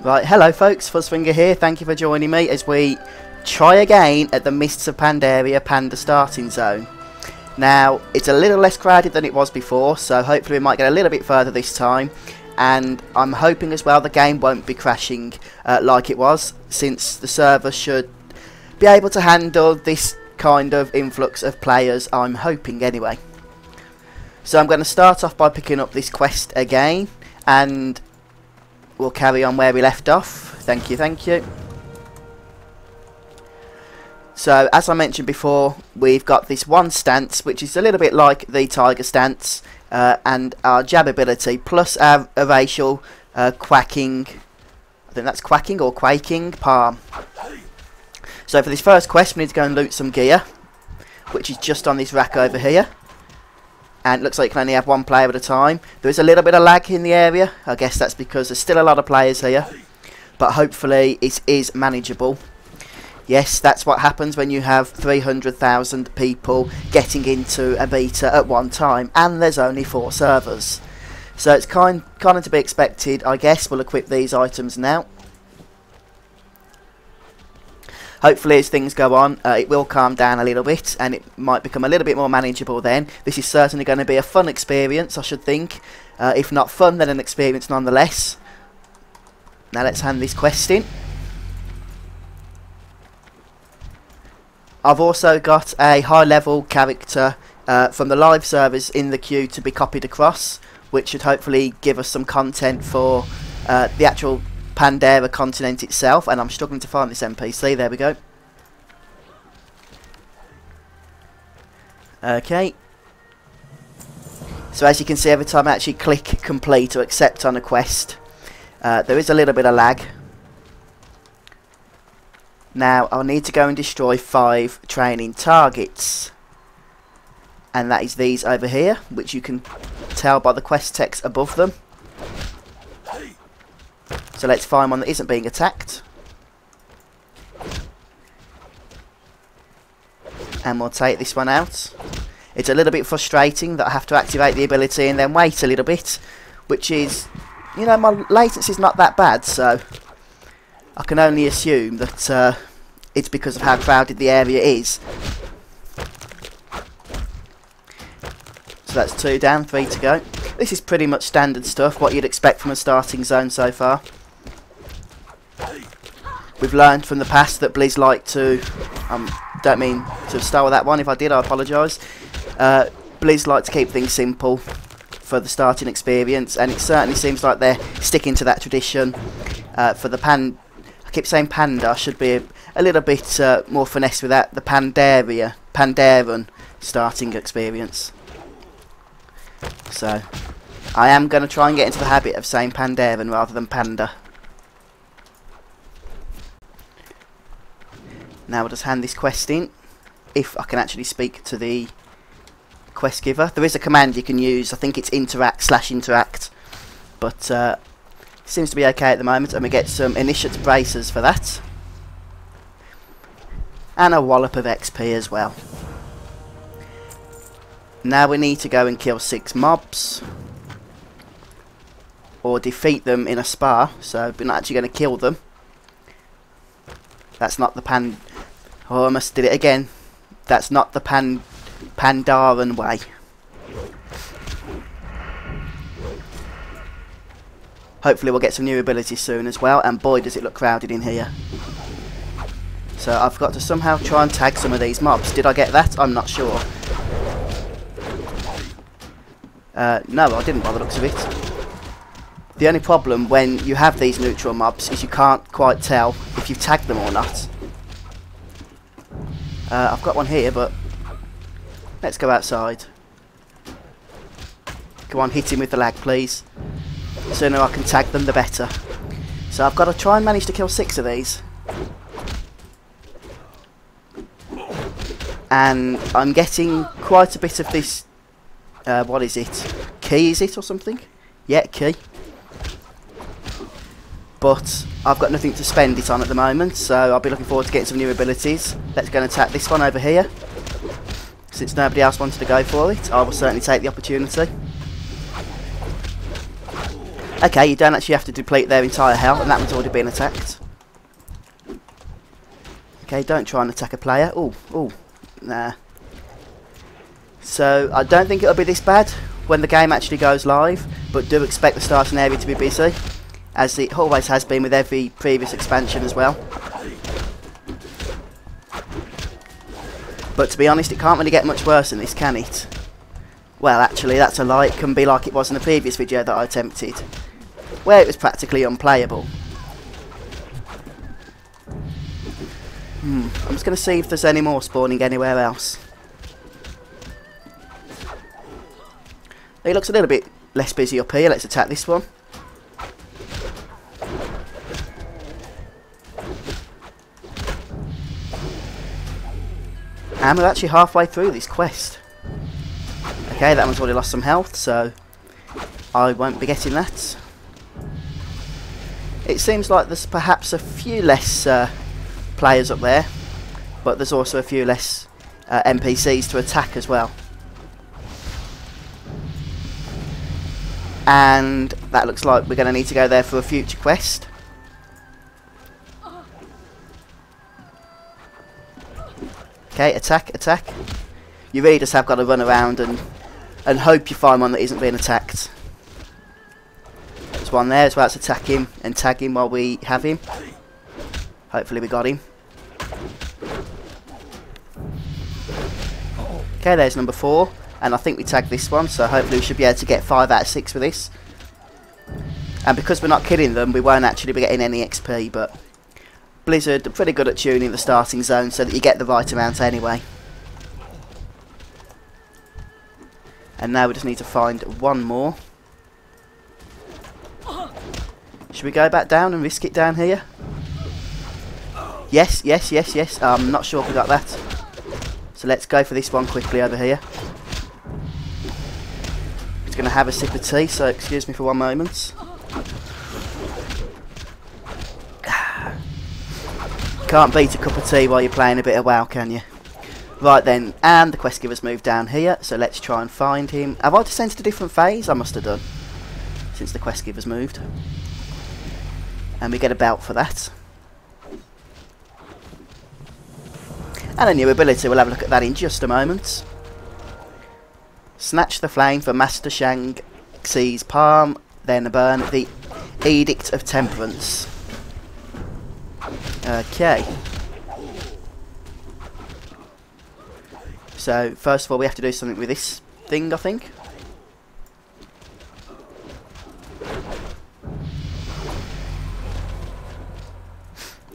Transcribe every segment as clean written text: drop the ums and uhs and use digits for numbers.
Right, hello folks, Fuzzfinger here, thank you for joining me as we try again at the Mists of Pandaria Panda starting zone. Now, it's a little less crowded than it was before, so hopefully we might get a little bit further this time, and I'm hoping as well the game won't be crashing like it was, since the server should be able to handle this kind of influx of players, I'm hoping anyway. So I'm going to start off by picking up this quest again, and we'll carry on where we left off. Thank you, thank you. So, as I mentioned before, we've got this one stance, which is a little bit like the tiger stance, and our jab ability, plus our racial quacking, I think that's quacking or quaking, palm. So for this first quest, we need to go and loot some gear, which is just on this rack over here. And it looks like you can only have one player at a time. There is a little bit of lag in the area. I guess that's because there's still a lot of players here. But hopefully it is manageable. Yes, that's what happens when you have 300,000 people getting into a beta at one time. And there's only 4 servers. So it's kind of to be expected, I guess. We'll equip these items now. Hopefully as things go on, it will calm down a little bit and it might become a little bit more manageable then. This is certainly going to be a fun experience, I should think. If not fun, then an experience nonetheless. Now let's hand this quest in. I've also got a high level character from the live servers in the queue to be copied across, which should hopefully give us some content for the actual Pandaren continent itself, and I'm struggling to find this NPC. There we go. Okay. So as you can see, every time I actually click complete or accept on a quest, there is a little bit of lag. Now I'll need to go and destroy 5 training targets, and that is these over here, which you can tell by the quest text above them. So let's find one that isn't being attacked. And we'll take this one out. It's a little bit frustrating that I have to activate the ability and then wait a little bit. Which is, you know, my latency is not that bad, so I can only assume that it's because of how crowded the area is. So that's 2 down, 3 to go. This is pretty much standard stuff, what you'd expect from a starting zone so far. We've learned from the past that Blizz like to, don't mean to start with that one, if I did I apologise. Blizz like to keep things simple for the starting experience, and it certainly seems like they're sticking to that tradition. For the I keep saying panda, I should be a little bit more finesse with that, the Pandaren starting experience. So, I am going to try and get into the habit of saying Pandaren rather than panda. Now we'll just hand this quest in, if I can actually speak to the quest giver. There is a command you can use, I think it's interact/interact, but it seems to be okay at the moment, and we get some initiate bracers for that. And a wallop of XP as well. Now we need to go and kill 6 mobs, or defeat them in a spar, so we're not actually going to kill them. That's not the oh, I almost did it again. That's not the Pandaren way. Hopefully we'll get some new abilities soon as well, and boy does it look crowded in here. So I've got to somehow try and tag some of these mobs. Did I get that? I'm not sure. No, I didn't by the looks of it. The only problem when you have these neutral mobs is you can't quite tell if you've tagged them or not. I've got one here, but let's go outside. Come on, hit him with the lag, please. The sooner I can tag them, the better. So I've got to try and manage to kill 6 of these. And I'm getting quite a bit of this... what is it? Key, is it, or something? Yeah, key. But I've got nothing to spend it on at the moment, so I'll be looking forward to getting some new abilities. Let's go and attack this one over here. Since nobody else wanted to go for it, I will certainly take the opportunity. Okay, you don't actually have to deplete their entire health, and that one's already been attacked. Okay, don't try and attack a player. Ooh, nah. So, I don't think it'll be this bad when the game actually goes live, but do expect the starting area to be busy, as it always has been with every previous expansion as well. But to be honest, it can't really get much worse than this, can it? Well, actually, that's a lie. It can be like it was in the previous video that I attempted, where it was practically unplayable. I'm just going to see if there's any more spawning anywhere else. It looks a little bit less busy up here. Let's attack this one. And we're actually halfway through this quest. Okay, that one's already lost some health, so I won't be getting that. It seems like there's perhaps a few less players up there, but there's also a few less NPCs to attack as well. And that looks like we're going to need to go there for a future quest. Okay, attack, attack. You really just have got to run around and hope you find one that isn't being attacked. There's one there as well. Let's attack him and tag him while we have him. Hopefully we got him. Okay, there's number 4. And I think we tagged this one, so hopefully we should be able to get 5 out of 6 with this. And because we're not killing them, we won't actually be getting any XP, but Blizzard are pretty good at tuning the starting zone so that you get the right amount anyway. And now we just need to find one more. Should we go back down and risk it down here? Yes, yes, yes, yes. I'm not sure if we got that. So let's go for this one quickly over here. Going to have a sip of tea, so excuse me for one moment. Can't beat a cup of tea while you're playing a bit of WoW, can you? Right then, and the quest giver's moved down here, so let's try and find him. Have I descended a different phase? I must have done, since the quest giver's moved. And we get a belt for that. And a new ability, we'll have a look at that in just a moment. Snatch the flame for Master Shang Xi's palm, then burn the Edict of Temperance. Okay. So, first of all, we have to do something with this thing, I think.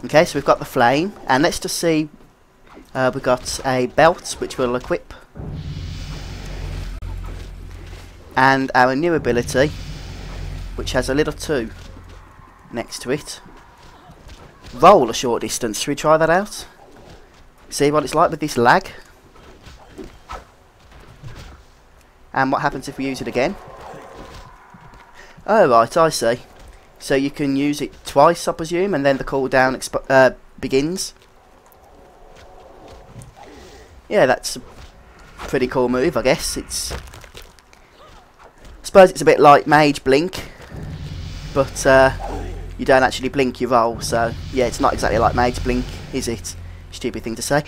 Okay, so we've got the flame, and let's just see. We've got a belt, which we'll equip. And our new ability, which has a little 2 next to it. Roll a short distance. Should we try that out? See what it's like with this lag? And what happens if we use it again? Oh right, I see. So you can use it twice, I presume, and then the cooldown begins. Yeah, that's a pretty cool move, I guess. I suppose it's a bit like Mage Blink, but you don't actually blink, you roll, so yeah, it's not exactly like Mage Blink, is it? Stupid thing to say.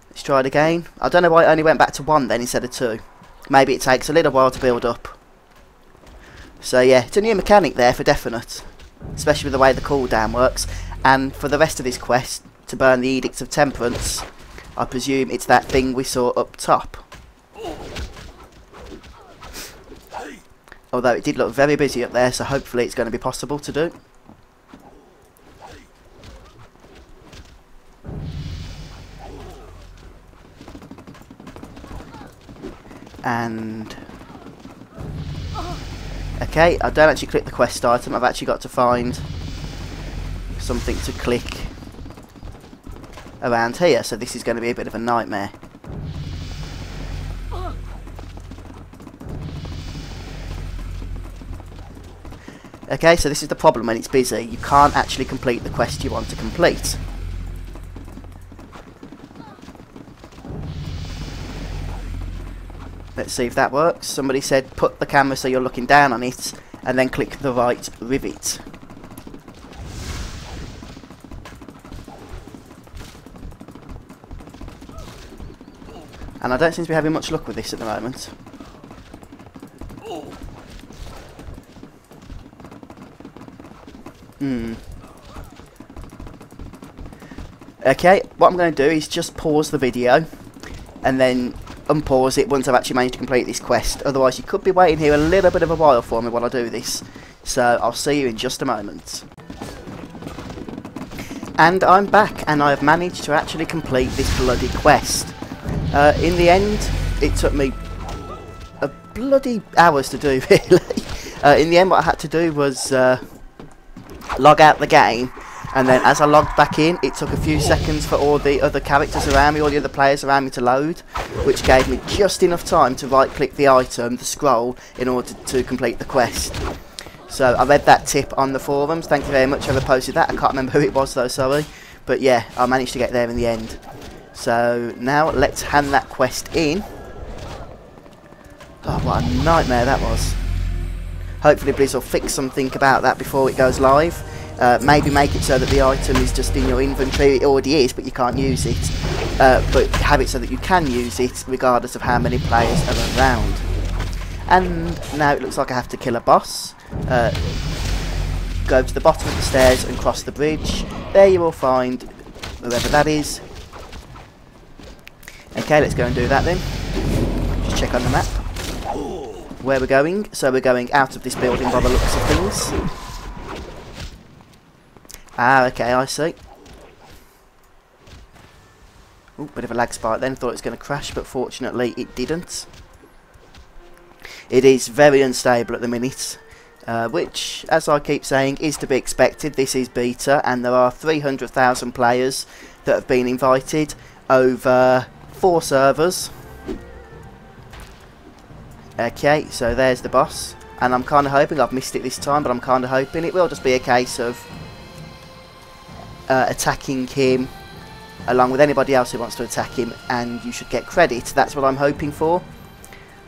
Let's try it again. I don't know why it only went back to 1 then instead of 2. Maybe it takes a little while to build up. So yeah, it's a new mechanic there for definite, especially with the way the cooldown works. And for the rest of this quest, to burn the Edict of Temperance, I presume it's that thing we saw up top. Although it did look very busy up there, so hopefully it's going to be possible to do. And okay, I don't actually click the quest item. I've actually got to find something to click around here, so this is going to be a bit of a nightmare. Okay, so this is the problem when it's busy. You can't actually complete the quest you want to complete. Let's see if that works. Somebody said put the camera so you're looking down on it and then click the right rivet. And I don't seem to be having much luck with this at the moment. Okay, what I'm going to do is just pause the video and then unpause it once I've actually managed to complete this quest. Otherwise you could be waiting here a little bit of a while for me while I do this. So I'll see you in just a moment. And I'm back, and I've managed to actually complete this bloody quest. In the end, it took me a bloody hours to do, really. In the end, what I had to do was log out the game, and then as I logged back in, it took a few seconds for all the other characters around me, all the other players around me to load, which gave me just enough time to right-click the item, the scroll, in order to complete the quest. So I read that tip on the forums, thank you very much, whoever posted that. I can't remember who it was though, sorry. But yeah, I managed to get there in the end. So now let's hand that quest in. Oh, what a nightmare that was. Hopefully Blizz will fix something about that before it goes live. Maybe make it so that the item is just in your inventory. It already is, but you can't use it. But have it so that you can use it regardless of how many players are around. And now it looks like I have to kill a boss. Go to the bottom of the stairs and cross the bridge. There you will find whoever that is. Okay, let's go and do that then. Just check on the map where we're going. So we're going out of this building by the looks of things. Ah, okay, I see. Ooh, bit of a lag spike then. Thought it was going to crash, but fortunately it didn't. It is very unstable at the minute. Which, as I keep saying, is to be expected. This is beta, and there are 300,000 players that have been invited over 4 servers. Okay, so there's the boss, and I'm kind of hoping, I've missed it this time, but I'm kind of hoping it will just be a case of attacking him along with anybody else who wants to attack him, and you should get credit. That's what I'm hoping for.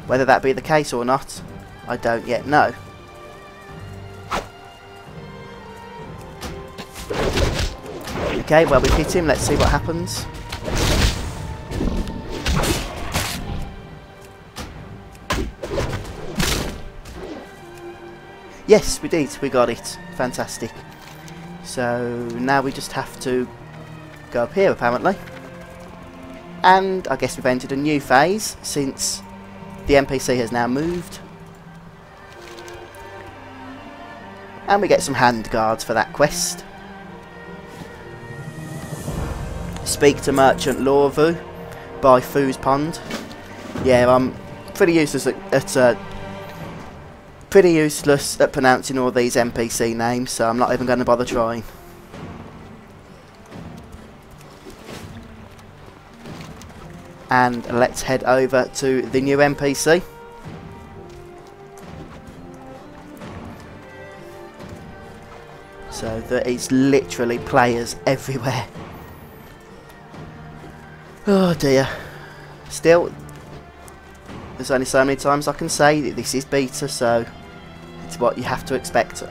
Whether that be the case or not, I don't yet know. Okay, well, we've hit him. Let's see what happens. Yes, we did. We got it. Fantastic. So now we just have to go up here, apparently. And I guess we've entered a new phase since the NPC has now moved. And we get some hand guards for that quest. Speak to Merchant Lorvu by Foo's Pond. Yeah, I'm pretty useless at pronouncing all these NPC names, so I'm not even going to bother trying. And let's head over to the new NPC. So there is literally players everywhere. Oh dear. Still, there's only so many times I can say that this is beta, so it's what you have to expect.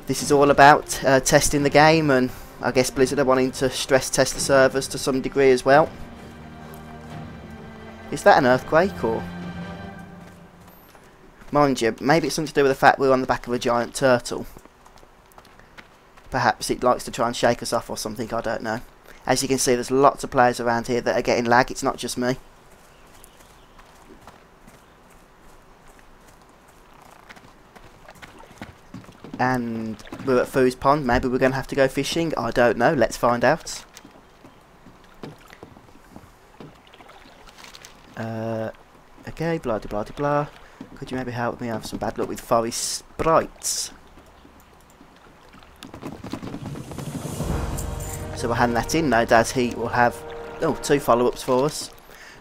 This is all about testing the game, and I guess Blizzard are wanting to stress test the servers to some degree as well. Is that an earthquake, or? Mind you, maybe it's something to do with the fact we're on the back of a giant turtle. Perhaps it likes to try and shake us off or something, I don't know. As you can see, there's lots of players around here that are getting lag, it's not just me. And we're at Foo's Pond, maybe we're going to have to go fishing, I don't know, let's find out. Okay, blah de blah de blah. Could you maybe help me? I have some bad luck with forest sprites. So we'll hand that in, no doubt he will have 2 follow-ups for us.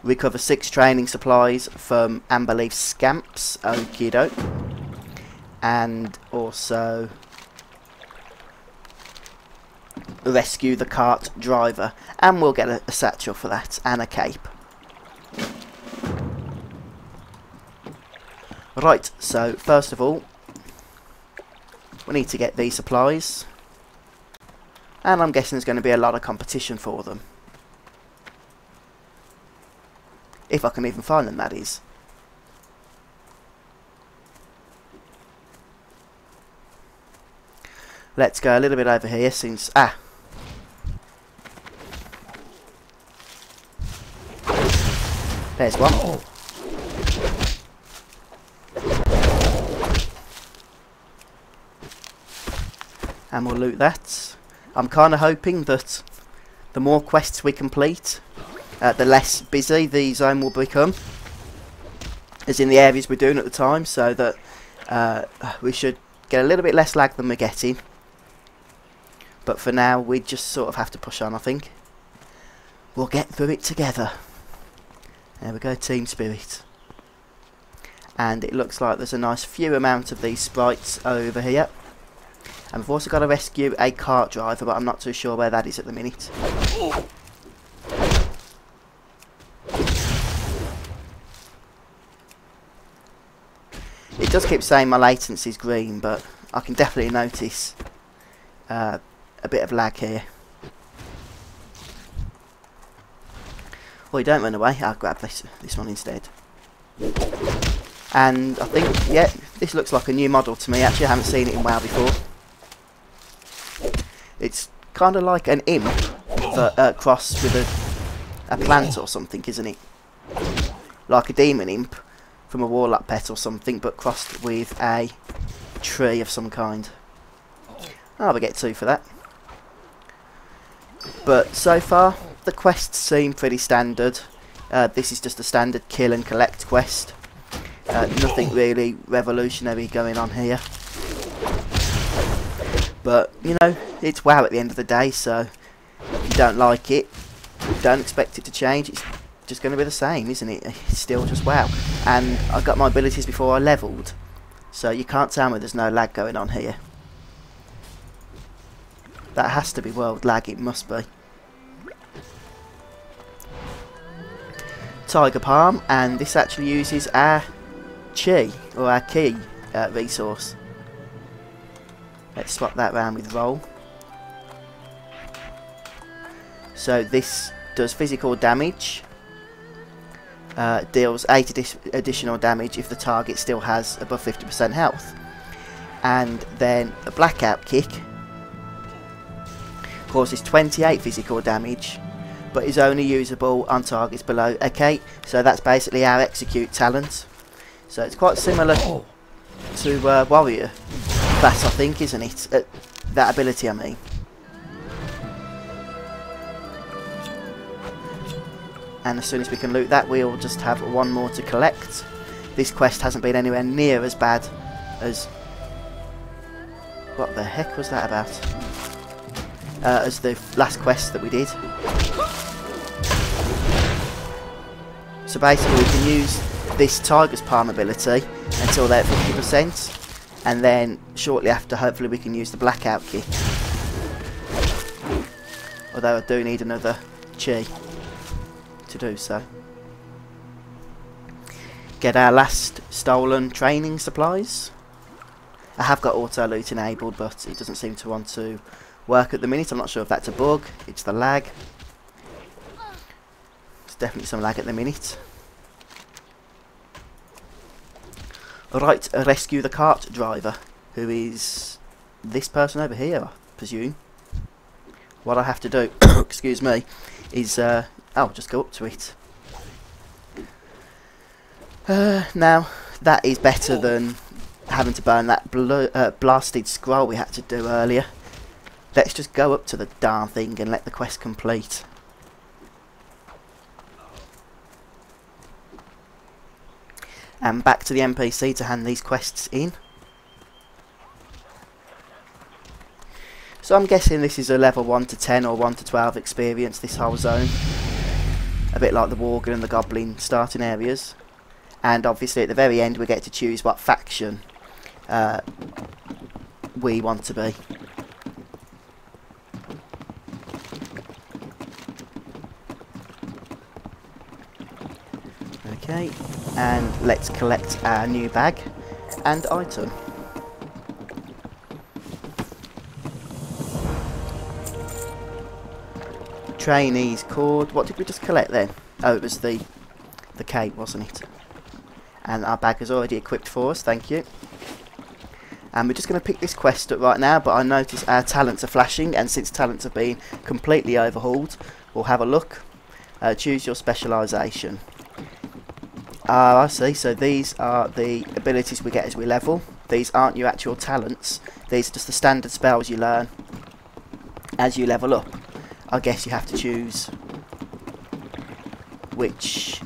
Recover 6 training supplies from Amberleaf Scamps, okie doke. And also rescue the cart driver. And we'll get a satchel for that, and a cape. Right, so first of all, we need to get these supplies. And I'm guessing there's going to be a lot of competition for them. If I can even find them, that is. Let's go a little bit over here since... There's one. And we'll loot that. I'm kind of hoping that the more quests we complete, the less busy the zone will become, as in the areas we're doing at the time, so that we should get a little bit less lag than we're getting. But for now, we just sort of have to push on, I think. We'll get through it together. There we go, team spirit. And it looks like there's a nice few amount of these sprites over here. And we've also got to rescue a cart driver, but I'm not too sure where that is at the minute. It does keep saying my latency is green, but I can definitely notice a bit of lag here. Well, you don't run away. I'll grab this one instead. And I think, yeah, this looks like a new model to me. Actually, I haven't seen it in WoW before. It's kind of like an imp crossed with a plant or something, isn't it? Like a demon imp from a warlock pet or something, but crossed with a tree of some kind. Oh, we get 2 for that. But so far, the quests seem pretty standard. This is just a standard kill and collect quest. Nothing really revolutionary going on here. But, you know, it's WoW at the end of the day, so if you don't like it, don't expect it to change. It's just going to be the same, isn't it? It's still just WoW. And I got my abilities before I levelled, so you can't tell me there's no lag going on here. That has to be world lag, it must be. Tiger Palm, and this actually uses our chi, or our key resource. Let's swap that round with roll. So this does physical damage, deals 8 additional damage if the target still has above 50% health. And then a blackout kick causes 28 physical damage, but is only usable on targets below. Okay, so that's basically our execute talent. So it's quite similar to warrior class, I think, isn't it? That ability, I mean. And as soon as we can loot that, we'll just have one more to collect. This quest hasn't been anywhere near as bad as... What the heck was that about? As the last quest that we did. So basically we can use this Tiger's Palm ability until they're at 50%. And then shortly after, hopefully we can use the blackout kick. Although I do need another chi to do so. Get our last stolen training supplies. I have got auto loot enabled, but it doesn't seem to want to work at the minute. I'm not sure if that's a bug, it's the lag. There's definitely some lag at the minute. Right, rescue the cart driver, who is this person over here, I presume. What I have to do, excuse me, is, just go up to it. Now, that is better than having to burn that blasted scroll we had to do earlier. Let's just go up to the darn thing and let the quest complete. And back to the NPC to hand these quests in. So I'm guessing this is a level 1 to 10 or 1 to 12 experience, this whole zone. A bit like the Worgen and the Goblin starting areas. And obviously at the very end we get to choose what faction we want to be. Okay. Okay, and let's collect our new bag and item. Trainees cord. What did we just collect then? Oh, it was the cape, wasn't it? And our bag is already equipped for us, thank you. And we're just going to pick this quest up right now, but I notice our talents are flashing, and since talents have been completely overhauled, we'll have a look. Choose your specialisation. I see, so these are the abilities we get as we level. These aren't your actual talents, these are just the standard spells you learn as you level up. I guess you have to choose which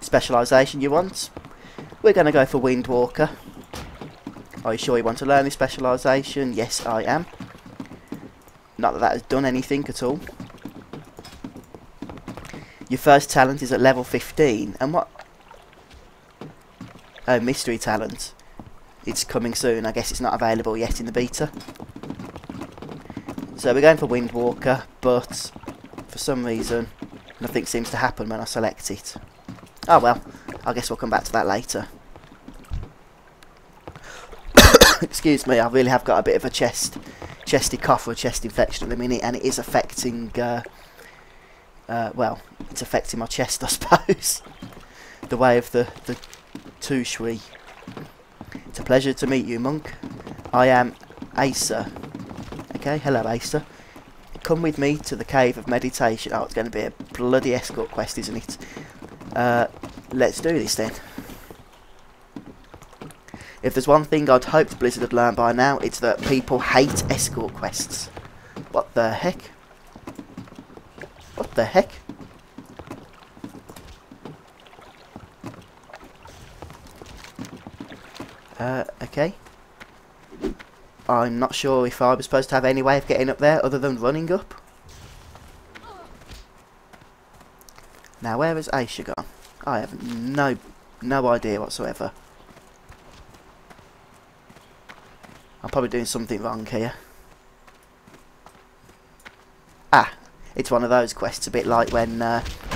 specialisation you want. We're going to go for Windwalker. Are you sure you want to learn this specialisation? Yes, I am. Not that that has done anything at all. Your first talent is at level 15. And what? Oh, mystery talent. It's coming soon. I guess it's not available yet in the beta. So we're going for Windwalker, but for some reason nothing seems to happen when I select it. Oh well, I guess we'll come back to that later. Excuse me, I really have got a bit of a chesty cough or a chest infection at the minute, and it is affecting, well, it's affecting my chest, I suppose. The way of the tu shui. It's a pleasure to meet you, monk. I am Asa. Okay, hello Asa. Come with me to the cave of meditation. Oh, it's going to be a bloody escort quest, isn't it? Let's do this then. If there's one thing I'd hoped Blizzard had learned by now, it's that people hate escort quests. What the heck? What the heck? Okay. I'm not sure if I was supposed to have any way of getting up there other than running up. Now, where has Aisha gone? I have no idea whatsoever. I'm probably doing something wrong here. Ah, it's one of those quests, a bit like when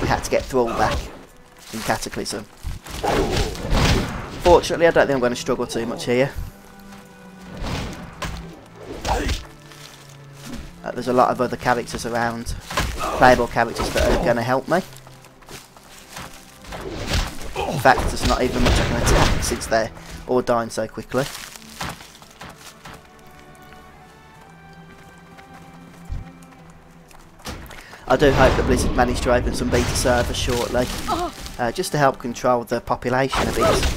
we had to get Thrall back in Cataclysm. Fortunately, I don't think I'm going to struggle too much here. There's a lot of other characters around, playable characters that are going to help me. In fact, there's not even much I can attack since they're all dying so quickly. I do hope that Blizzard managed to open some beta servers shortly, just to help control the population a bit.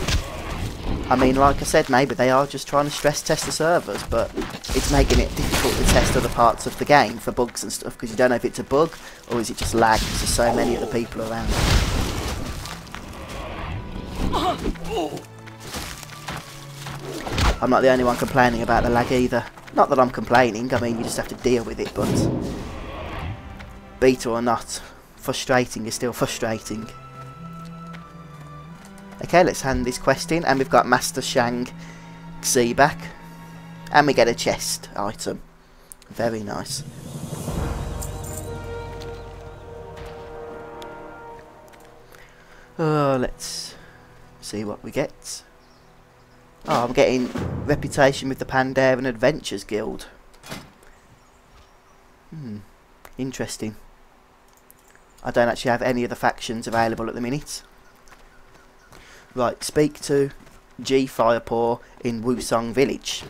I mean, like I said, maybe they are just trying to stress test the servers, but it's making it difficult to test other parts of the game for bugs and stuff, because you don't know if it's a bug or is it just lag because there's so many other people around. I'm not the only one complaining about the lag either. Not that I'm complaining, I mean you just have to deal with it, but beta or not, frustrating is still frustrating. Okay, let's hand this quest in, and we've got Master Shang Xi back. And we get a chest item. Very nice. Oh, let's see what we get. Oh, I'm getting reputation with the Pandaren Adventures Guild. Interesting. I don't actually have any of the factions available at the minute. Right, speak to G Firepaw in Wusong Village.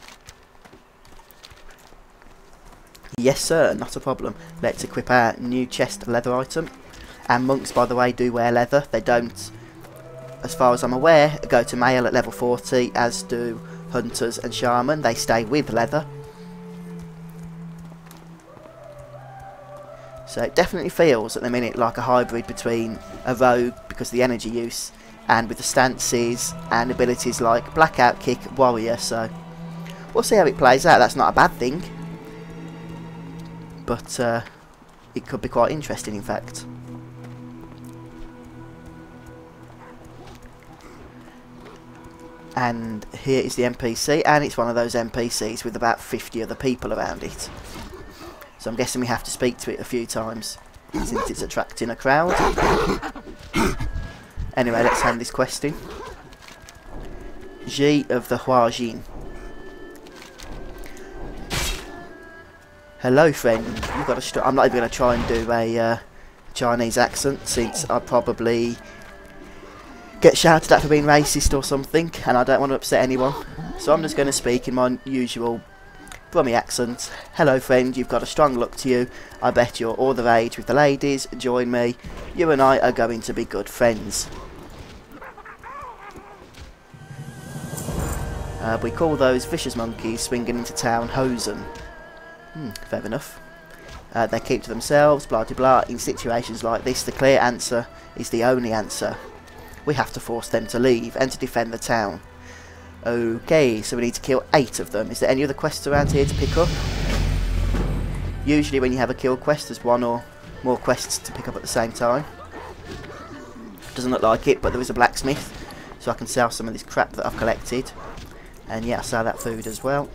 Yes sir, not a problem. Let's equip our new chest leather item. And monks, by the way, do wear leather. They don't, as far as I'm aware, go to male at level 40, as do hunters and shaman. They stay with leather. So it definitely feels at the minute like a hybrid between a rogue, because of the energy use, and with the stances and abilities like Blackout Kick, Warrior. So we'll see how it plays out. That's not a bad thing, but it could be quite interesting, in fact. And here is the NPC, and it's one of those NPCs with about 50 other people around it. So I'm guessing we have to speak to it a few times, since it's attracting a crowd. Anyway, let's hand this quest in. G of the Huajin. Hello, friend. You've got a I'm not even going to try and do a Chinese accent, since I probably get shouted at for being racist or something, and I don't want to upset anyone. So I'm just going to speak in my usual Brummy accent. Hello, friend. You've got a strong look to you. I bet you're all the rage with the ladies. Join me. You and I are going to be good friends. We call those vicious monkeys swinging into town Hosen. Fair enough. They keep to themselves, blah de blah. In situations like this, the clear answer is the only answer. We have to force them to leave and to defend the town. Okay, so we need to kill 8 of them. Is there any other quests around here to pick up? Usually when you have a kill quest, there's 1 or more quests to pick up at the same time. Doesn't look like it, but there is a blacksmith, so I can sell some of this crap that I've collected. And yeah, I'll sell that food as well.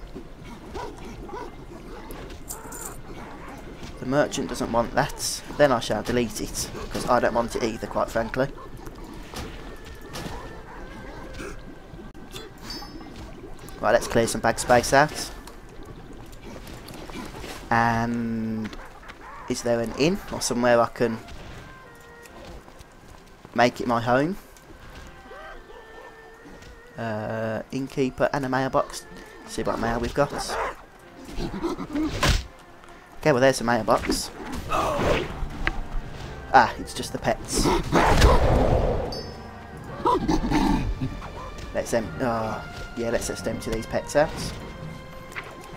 The merchant doesn't want that. Then I shall delete it, because I don't want it either, quite frankly. Right, let's clear some bag space out. And is there an inn or somewhere I can make it my home? Innkeeper and a mailbox. See what mail we've got. Okay, well there's a mailbox. Ah, it's just the pets. Let's let's just empty these pets out.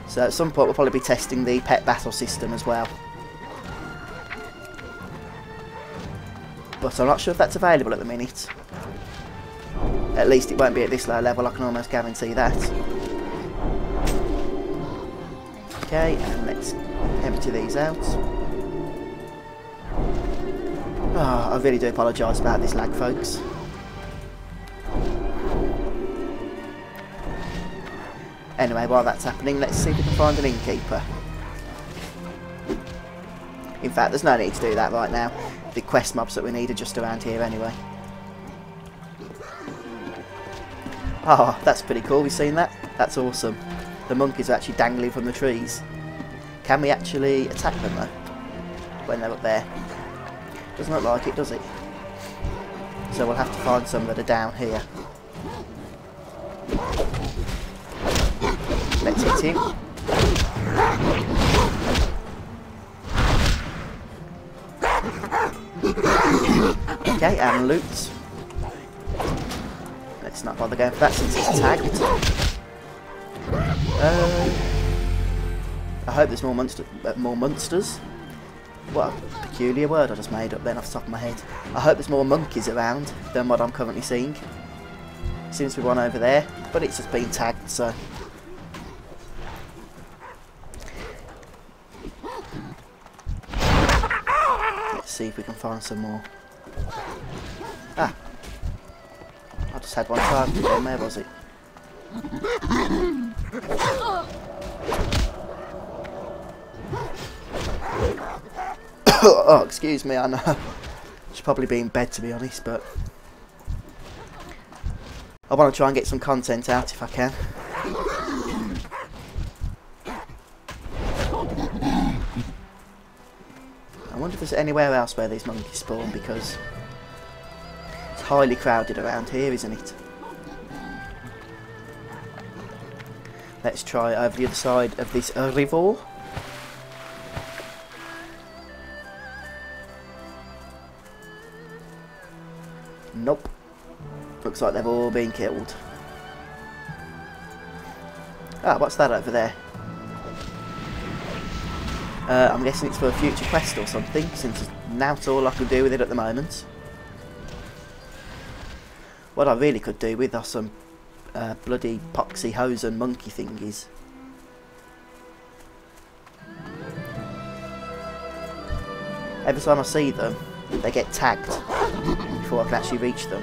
So at some point we'll probably be testing the pet battle system as well. But I'm not sure if that's available at the minute. At least it won't be at this low level, I can almost guarantee that. Okay, and let's empty these out. Oh, I really do apologise about this lag, folks. Anyway, while that's happening, let's see if we can find an innkeeper. In fact, there's no need to do that right now. The quest mobs that we need are just around here anyway. Oh, that's pretty cool. We've seen that? That's awesome. The monkeys are actually dangling from the trees. Can we actually attack them though? When they're up there? Doesn't look like it, does it? So we'll have to find some that are down here. Let's hit him. Okay, and loot. Let's not bother going for that since it's tagged. I hope there's more monsters. What a peculiar word I just made up then off the top of my head. I hope there's more monkeys around than what I'm currently seeing. Seems to be one over there, but it's just been tagged, so. Let's see if we can find some more. Ah. I just had one target then, where was it? Oh, excuse me, I know. Should probably be in bed to be honest, but I want to try and get some content out if I can. I wonder if there's anywhere else where these monkeys spawn, because it's highly crowded around here, isn't it? Let's try over the other side of this river. Nope. Looks like they've all been killed. Ah, what's that over there? I'm guessing it's for a future quest or something, since now's all I can do with it at the moment. What I really could do with are some bloody poxy Hosen monkey thingies. Every time I see them, they get tagged before I can actually reach them.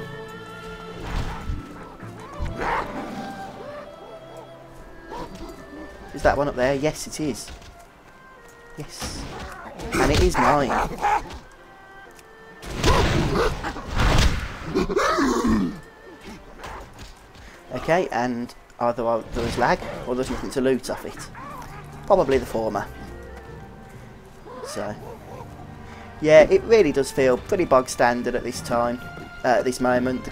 Is that one up there? Yes, it is. Yes. And it is mine. Okay, and either there was lag or there's nothing to loot off it. Probably the former. So, yeah, it really does feel pretty bog standard at this time, at this moment.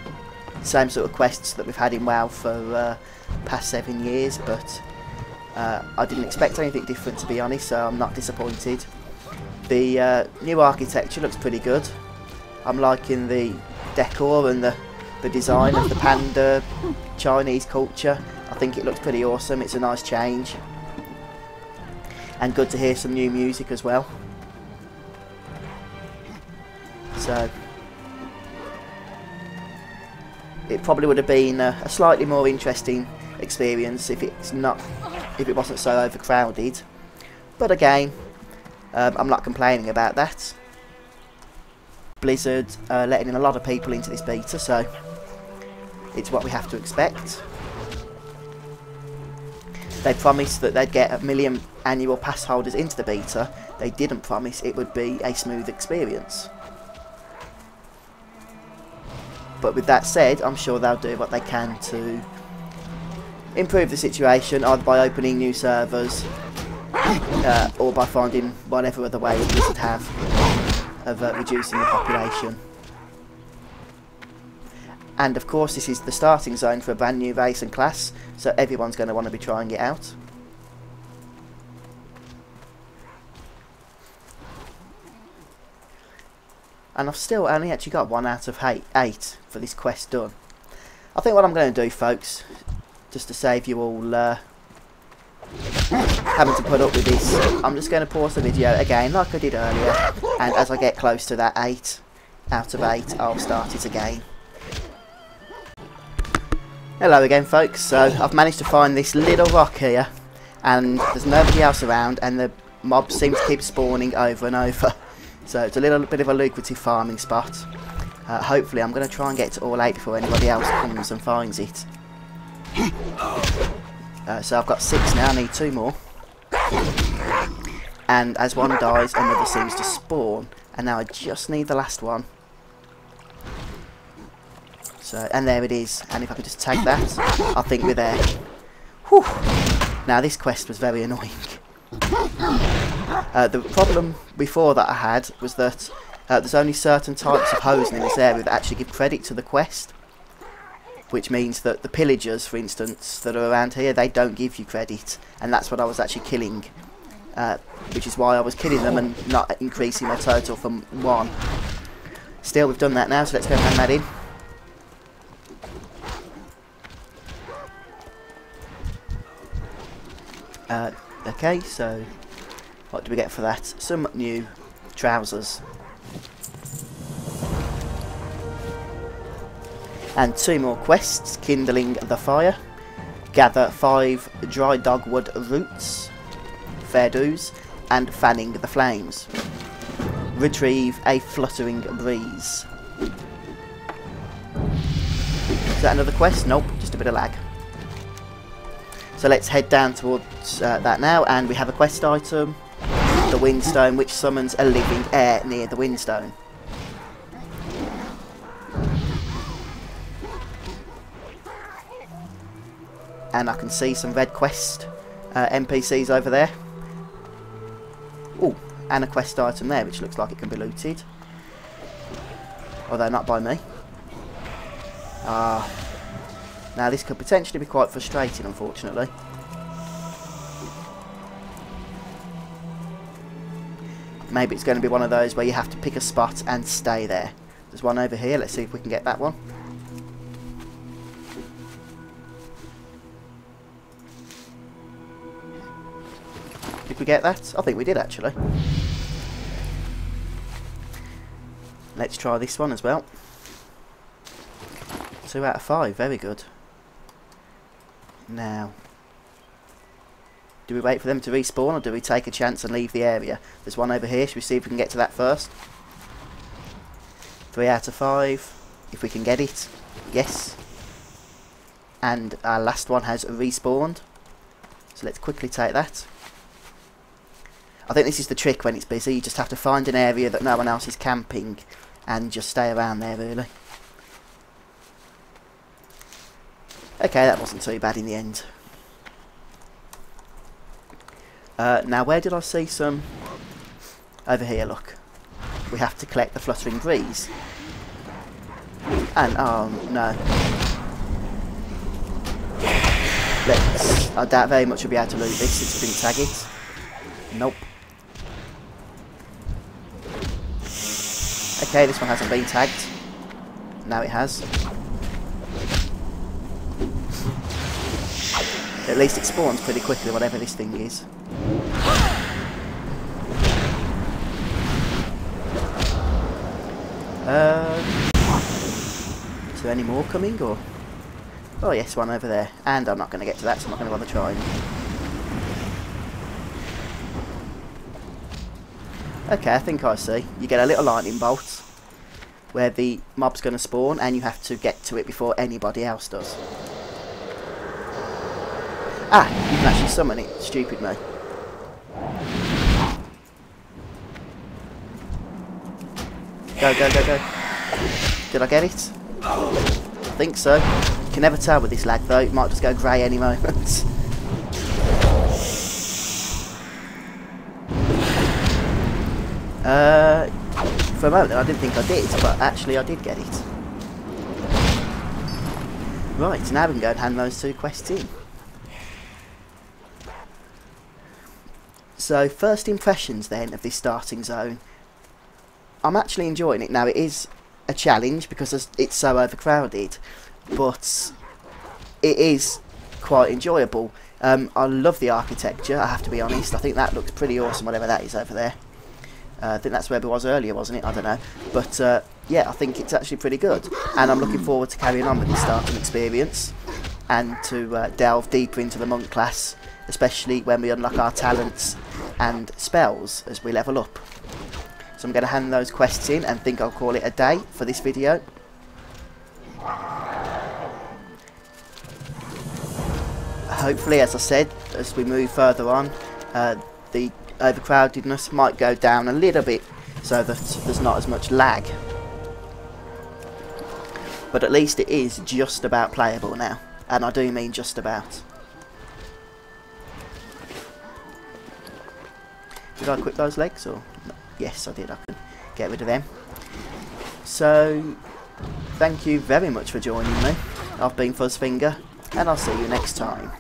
Same sort of quests that we've had in WoW for past 7 years, but I didn't expect anything different, to be honest, so I'm not disappointed. The new architecture looks pretty good. I'm liking the decor and the design of the panda Chinese culture. I think it looks pretty awesome. It's a nice change. And good to hear some new music as well. So it probably would have been a slightly more interesting experience if it wasn't so overcrowded. But again, I'm not complaining about that. Blizzard letting in a lot of people into this beta, so it's what we have to expect. They promised that they'd get 1 million annual pass holders into the beta. They didn't promise it would be a smooth experience. But with that said, I'm sure they'll do what they can to improve the situation, either by opening new servers or by finding whatever other way Blizzard have of reducing the population. And of course this is the starting zone for a brand new race and class, so everyone's going to want to be trying it out. And I've still only actually got 1 out of 8 for this quest done. I think what I'm going to do, folks, just to save you all having to put up with this, I'm just going to pause the video again like I did earlier, and as I get close to that 8 out of 8 I'll start it again. Hello again, folks. So I've managed to find this little rock here, and there's nobody else around, and the mobs seem to keep spawning over and over. So it's a little bit of a lucrative farming spot. Hopefully I'm going to try and get to all 8 before anybody else comes and finds it. So I've got 6 now, I need 2 more. And as one dies, another seems to spawn. And now I just need the last one. So, and there it is. And if I could just take that, I think we're there. Whew. Now this quest was very annoying. The problem before that I had was that there's only certain types of Hosen in this area that actually give credit to the quest. Which means that the pillagers, for instance, that are around here, they don't give you credit. And that's what I was actually killing. Which is why I was killing them and not increasing my total from 1. Still, we've done that now, so let's go and hand that in. Okay, so what do we get for that? Some new trousers. And 2 more quests: kindling the fire, gather 5 dry dogwood roots, fair dues, and fanning the flames. Retrieve a fluttering breeze. Is that another quest? Nope, just a bit of lag. So let's head down towards that now, and we have a quest item, the Windstone, which summons a living heir near the Windstone. And I can see some red quest NPCs over there. Oh, and a quest item there, which looks like it can be looted. Although not by me. Now this could potentially be quite frustrating, unfortunately. Maybe it's going to be one of those where you have to pick a spot and stay there. There's one over here, let's see if we can get that one. Did we get that? I think we did, actually. Let's try this one as well. 2 out of 5, very good. Now, do we wait for them to respawn, or do we take a chance and leave the area? There's one over here, should we see if we can get to that first? 3 out of 5, if we can get it. Yes. And our last one has respawned. So let's quickly take that. I think this is the trick when it's busy, you just have to find an area that no one else is camping and just stay around there, really. Okay, that wasn't too bad in the end. Now, where did I see some? Over here, look. We have to collect the fluttering breeze. And, oh, no. I doubt very much we'll be able to loot this since we didn't tag it. Nope. Okay, this one hasn't been tagged. Now it has. At least it spawns pretty quickly, whatever this thing is. Is there any more coming, or? Oh yes, one over there. And I'm not going to get to that, so I'm not going to bother trying. Okay, I think I see. You get a little lightning bolt where the mob's going to spawn, and you have to get to it before anybody else does. Ah, you can actually summon it. Stupid me. Go, go, go, go. Did I get it? I think so. You can never tell with this lag though. It might just go grey any moment. For a moment I didn't think I did, but actually I did get it. Right, now we can go and hand those 2 quests in. So, first impressions then of this starting zone. I'm actually enjoying it. Now, it is a challenge because it's so overcrowded, but it is quite enjoyable. I love the architecture, I have to be honest. I think that looks pretty awesome, whatever that is over there. I think that's where it was earlier, wasn't it? I don't know. But, yeah, I think it's actually pretty good. And I'm looking forward to carrying on with this starting experience and to delve deeper into the monk class, especially when we unlock our talents and spells as we level up. So I'm going to hand those quests in and think I'll call it a day for this video. Hopefully, as I said, as we move further on, the overcrowdedness might go down a little bit so that there's not as much lag. But at least it is just about playable now, and I do mean just about. Did I equip those legs, or no? Yes, I did. I can get rid of them. So, thank you very much for joining me. I've been Fuzzfinger, and I'll see you next time.